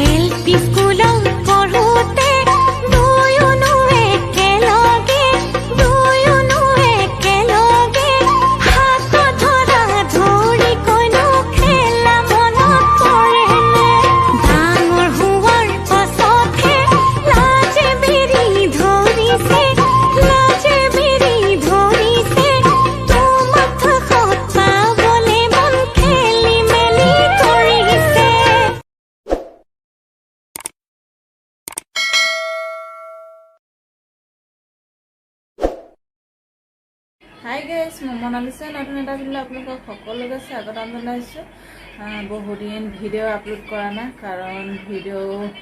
LP স্কুলত পঢ়োতে দুয়োনো একেলগে হাত ধৰা ধৰি কোনো খেলা মনত পৰেনে ডাঙৰ হোৱাৰ পাছতহে লাজে বিৰি ধৰিছে তোমাক কাষত পাবলে মন খেলি মেলি কৰিছে। হাই গাইজ, মই মনালিছা নতুন এটা ভিডিঅ' আপোনালোকক সকলোকে স্বাগতম জনাইছোঁ। বহুদিন ভিডিঅ' আপলোড কৰা নাই, কাৰণ ভিডিঅ'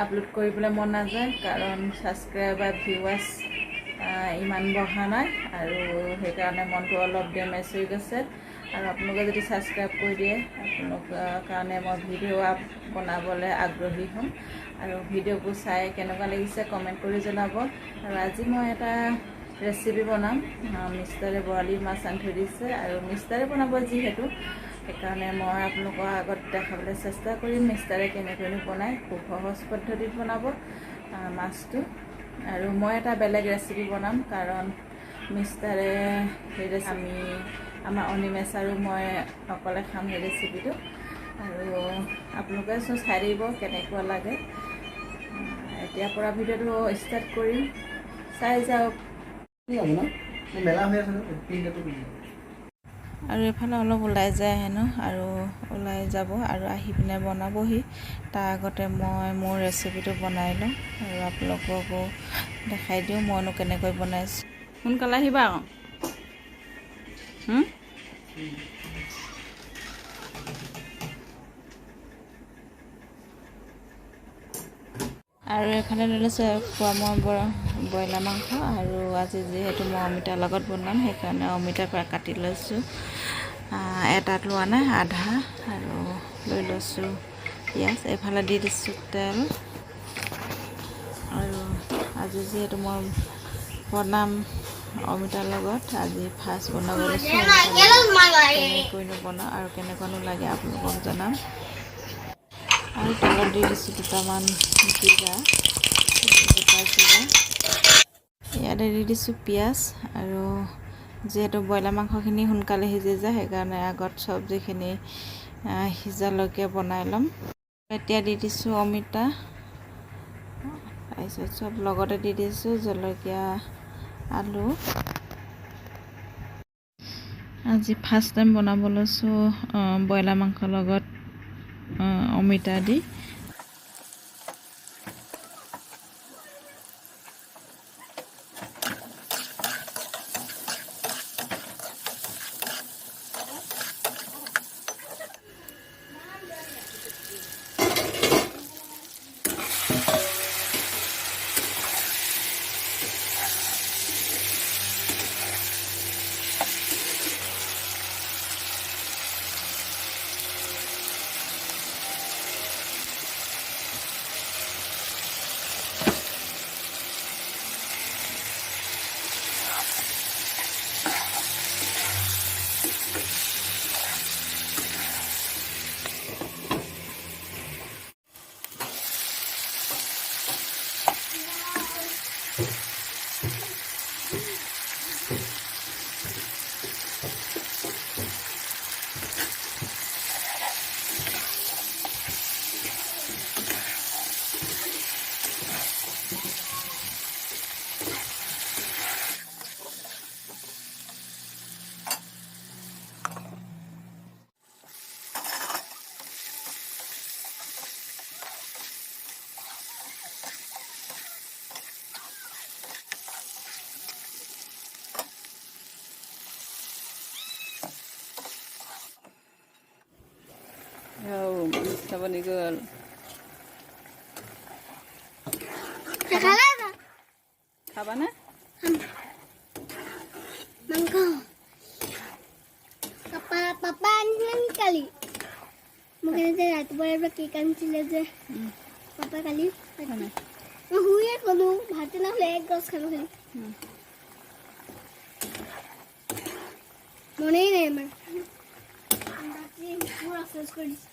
আপলোড কৰিবলৈ মন নাযায়, কাৰণ ছাবস্ক্ৰাইবাৰ ভিউৱাৰ্ছ ইমান বঢ়া নাই, আৰু সেইকাৰণে মনটো অলপ ডেমেজ হৈ গৈছে। আৰু আপোনালোকে যদি ছাবস্ক্ৰাইব কৰি দিয়ে, আপোনালোকৰ কাৰণে মই ভিডিঅ' বনাবলৈ আগ্ৰহী হ'ম। আৰু ভিডিঅ'বোৰ চাই কেনেকুৱা লাগিছে কমেণ্ট কৰি জনাব। আৰু আজি মই এটা ৰেচিপি বনাম। মিষ্টাৰে বৰালি মাছ আনি থৈ দিছে, আৰু মিষ্টাৰে বনাব যিহেতু, সেইকাৰণে মই আপোনালোকৰ আগত দেখাবলৈ চেষ্টা কৰিম মিষ্টাৰে কেনেকৈনো বনায়। খুব সহজ পদ্ধতিত বনাব মাছটো। আৰু মই এটা বেলেগ ৰেচিপি বনাম, কাৰণ মিষ্টাৰে সেই আমাৰ অনিমেষ আৰু মই অকলে খাম সেই ৰেচিপিটো। আৰু আপোনালোকে চাই দিব কেনেকুৱা লাগে। এতিয়াৰ পৰা ভিডিঅ'টো ষ্টাৰ্ট কৰিম, চাই যাওক। আৰু এইফালে অলপ ওলাই যায় হেনো, আৰু ওলাই যাব আৰু আহি পিনে বনাবহি। তাৰ আগতে মই মোৰ ৰেচিপিটো বনাই লওঁ আৰু আপোনালোককো দেখাই দিওঁ মইনো কেনেকৈ বনাইছোঁ। সোনকালে আহিবা আকৌ। আৰু এইফালে লৈ লৈছোঁ খোৱা মই ব্ৰইলাৰ মাংস, আৰু আজি যিহেতু মই অমিতাৰ লগত বনাম, সেইকাৰণে অমিতাৰ পৰা কাটি লৈছোঁ। এটাত লোৱা নাই, আধা। আৰু লৈ লৈছোঁ পিঁয়াজ, এইফালে দি দিছোঁ তেল। আৰু আজি যিহেতু মই বনাম অমিতাৰ লগত, আজি ফাৰ্ষ্ট বনাব লৈছোঁ। কেনেকৈনো বনাওঁ আৰু কেনেকুৱানো লাগে আপোনালোকক জনাম। আৰু তেলত দি দিছোঁ দুটামান জিৰা, ইয়াতে দি দিছোঁ পিঁয়াজ। আৰু যিহেতু ব্ৰইলাৰ মাংসখিনি সোনকালে সিজি যায়, সেইকাৰণে আগত চব্জিখিনি সিজালৈকে বনাই ল'ম। এতিয়া দি দিছোঁ অমিতা, তাৰপিছত চব লগতে দি দিছোঁ জলকীয়া, আলু। আজি ফাৰ্ষ্ট টাইম বনাব লৈছোঁ ব্ৰইলাৰ মাংসৰ লগত অমিতা দি। Bani girl. Apa na? Mangko. Papa lang kali. Mungkin aja itu boleh berikan sila je. Papa kali. Mana? Huya kalau hati nak leg gas kalau kali. Mana ini emang? Nanti pura sesuatu.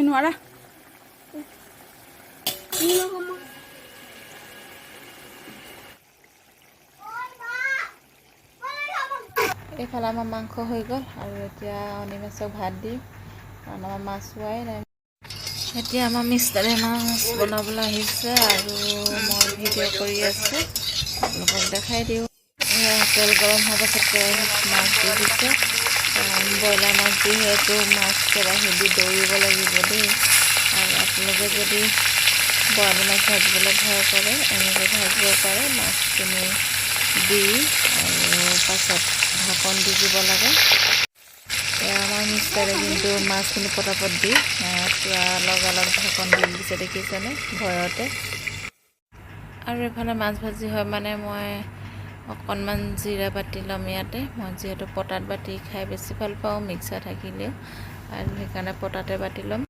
নোৱাৰা এইফালে আমাৰ মাংস হৈ গ'ল আৰু এতিয়া অনিমেষক ভাত দিম কাৰণ আমাৰ মাছ হোৱাই নাই এতিয়া আমাৰ মিষ্টাৰে মাছ বনাবলৈ আহিছে আৰু মই ভিডিঅ' কৰি আছোঁ আপোনালোকক দেখাই দিওঁ তেল গৰম হোৱাৰ পাছত কেৰাহীত মাছ দি দিছে ব্ৰইলাৰ মাছ যিহেতু মাছ কেৰাহীত দি দৌৰিব লাগিব দেই আৰু আপোনালোকে যদি বৰালি মাছ ভাজিবলৈ ভয় কৰে এনেকৈ ভাজিব পাৰে মাছখিনি দি আৰু পাছত ঢাকন দি দিব লাগে আমাৰ মিষ্টাৰে কিন্তু মাছখিনি পটাপট দি পূৰা লগালগ ঢাকন দি দিছে দেখিছেনে ভয়তে আৰু এফালে মাছ ভাজি হয় মানে মই অকণমান জিৰা বাটি ল'ম ইয়াতে মই যিহেতু পটাত বাটি খাই বেছি ভাল পাওঁ মিক্সাৰ থাকিলেও আৰু সেইকাৰণে পটাতে বাটি ল'ম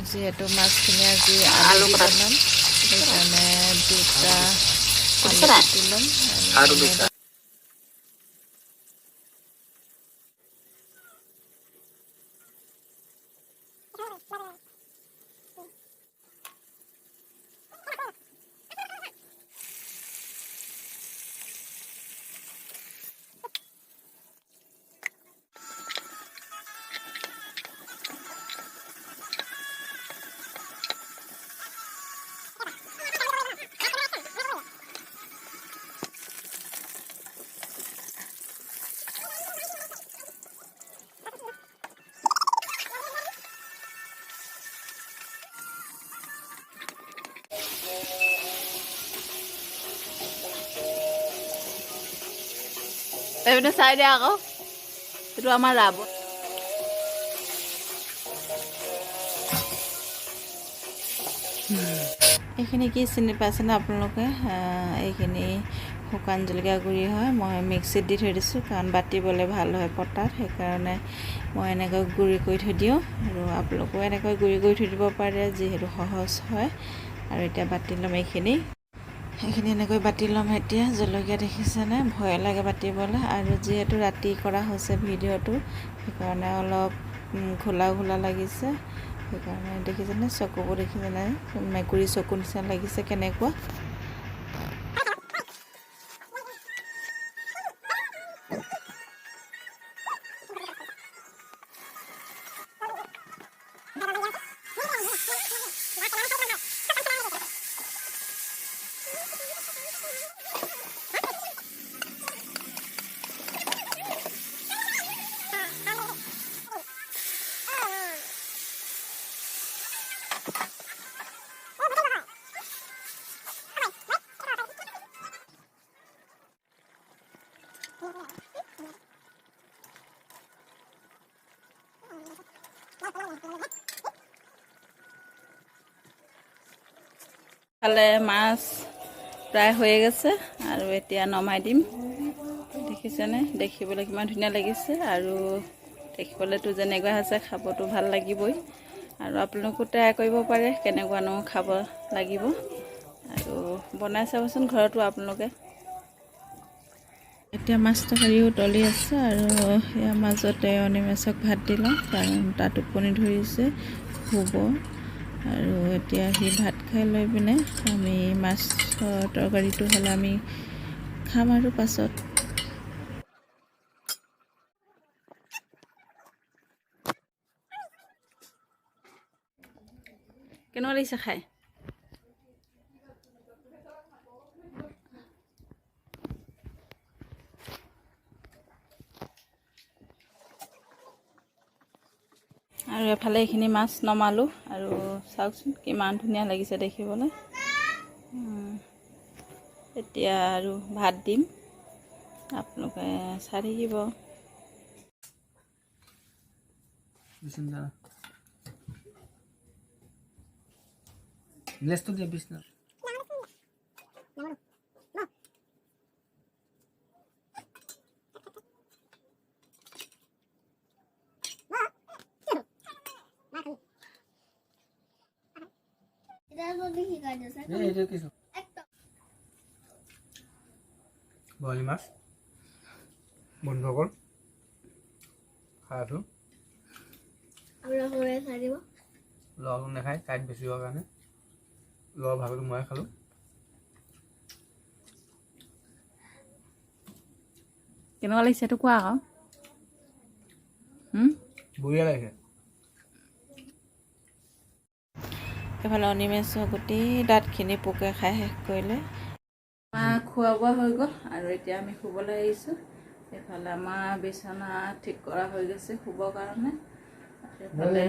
যিহেতু মাছখিনি আজি আলু দি বনাম সেইকাৰণে দুটা আলু কাটি ল'ম আৰু এইপিনে চাই দিয়া আকৌ এইটো আমাৰ ৰাৱণ এইখিনি কি চিনি পাইছেনে আপোনালোকে এইখিনি শুকান জলকীয়া গুড়ি হয় মই মিক্সিত দি থৈ দিছোঁ কাৰণ বাটিবলৈ ভাল হয় পটাত সেইকাৰণে মই এনেকৈ গুড়ি কৰি থৈ দিওঁ আৰু আপোনালোকেও এনেকৈ গুড়ি কৰি থৈ দিব পাৰে যিহেতু সহজ হয় আৰু এতিয়া বাটি ল'ম এইখিনি এনেকৈ বাটি ল'ম এতিয়া জলকীয়া দেখিছেনে ভয় লাগে বাটিবলৈ আৰু যিহেতু ৰাতি কৰা হৈছে ভিডিঅ'টো সেইকাৰণে অলপ ঘোলা ঘোলা লাগিছে সেইকাৰণে দেখিছেনে চকুবোৰ দেখিছেনে মেকুৰী চকু নিচিনা লাগিছে কেনেকুৱা ফালে মাছ প্ৰায় হৈয়ে গৈছে আৰু এতিয়া নমাই দিম দেখিছেনে দেখিবলৈ কিমান ধুনীয়া লাগিছে আৰু দেখিবলৈতো যেনেকুৱা হৈছে খাবতো ভাল লাগিবই আৰু আপোনালোকো ট্ৰাই কৰিব পাৰে কেনেকুৱানো খাব লাগিব আৰু বনাই চাবচোন ঘৰতো আপোনালোকে এতিয়া মাছ তৰকাৰীও উতলি আছে আৰু ইয়াৰ মাজতে অনিমেষক ভাত দি লওঁ কাৰণ তাত টোপনি ধৰিছে শুব আৰু এতিয়া সি ভাত খাই লৈ পিনে আমি মাছৰ তৰকাৰীটো হ'লে আমি খাম আৰু পাছত কেনেকুৱা লাগিছে খাই আৰু এফালে এইখিনি মাছ নমালোঁ আৰু চাওকচোন কিমান ধুনীয়া লাগিছে দেখিবলৈ এতিয়া আৰু ভাত দিম আপোনালোকে চাই থাকিব গ্লাসটো দিয়ে বিছ না বৰালি মাছ বন্ধুসকল খাই আছোঁ আপোনালোকে চাই দিব লগ নাখায় কাইট বেছি হোৱাৰ কাৰণে লৰ ভাগটো মই খালোঁ কেনেকুৱা লাগিছে এইটো কোৱা আকৌ বঢ়িয়া লাগিছে এইফালে অনিমেষৰ গোটেই দাঁতখিনি পোকে খাই শেষ কৰিলে খোৱা বোৱা হৈ গ'ল আৰু এতিয়া আমি শুবলৈ আহিছোঁ এইফালে আমাৰ বিচনা ঠিক কৰা হৈ গৈছে শুবৰ কাৰণে এইফালে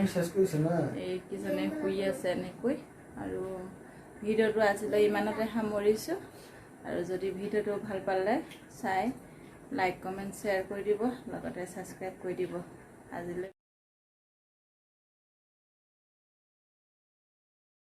এইকেইজনে শুই আছে এনেকৈ আৰু ভিডিঅ'টো আজিলৈ ইমানতে সামৰিছোঁ আৰু যদি ভিডিঅ'টো ভাল পালে চাই লাইক কমেণ্ট শ্বেয়াৰ কৰি দিব লগতে ছাবস্ক্ৰাইব কৰি দিব আজিলৈ